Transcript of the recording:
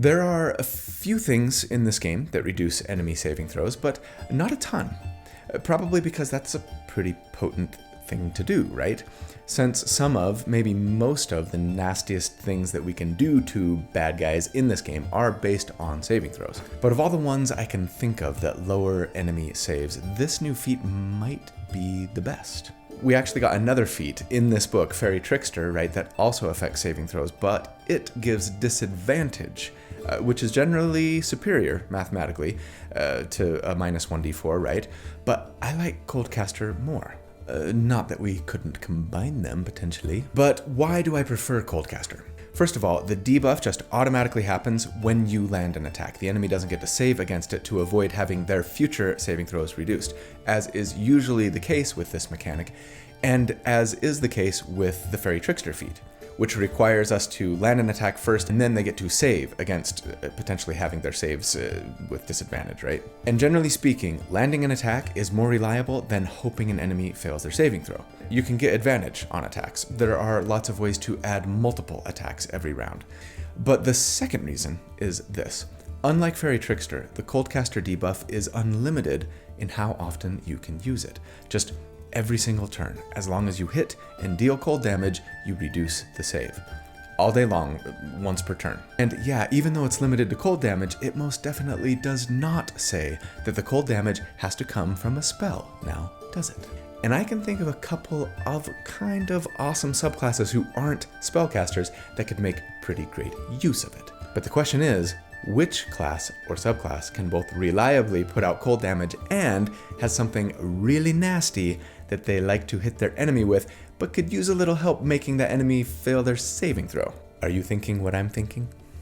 There are a few things in this game that reduce enemy saving throws, but not a ton. Probably because that's a pretty potent thing to do, right? Since some of, maybe most of, the nastiest things that we can do to bad guys in this game are based on saving throws. But of all the ones I can think of that lower enemy saves, this new feat might be the best. We actually got another feat in this book, Fairy Trickster, right, that also affects saving throws, but it gives disadvantage, which is generally superior, mathematically, to a -1d4, right? But I like Coldcaster more. Not that we couldn't combine them, potentially. But why do I prefer Coldcaster? First of all, the debuff just automatically happens when you land an attack. The enemy doesn't get to save against it to avoid having their future saving throws reduced, as is usually the case with this mechanic, and as is the case with the Fairy Trickster feat, which requires us to land an attack first and then they get to save against potentially having their saves with disadvantage, right? And generally speaking, landing an attack is more reliable than hoping an enemy fails their saving throw. You can get advantage on attacks. There are lots of ways to add multiple attacks every round. But the second reason is this. Unlike Fairy Trickster, the Coldcaster debuff is unlimited in how often you can use it. Just every single turn. As long as you hit and deal cold damage, you reduce the save. All day long, once per turn. And yeah, even though it's limited to cold damage, it most definitely does not say that the cold damage has to come from a spell, now does it? And I can think of a couple of kind of awesome subclasses who aren't spellcasters that could make pretty great use of it. But the question is, which class or subclass can both reliably put out cold damage and has something really nasty that they like to hit their enemy with, but could use a little help making that enemy fail their saving throw? Are you thinking what I'm thinking?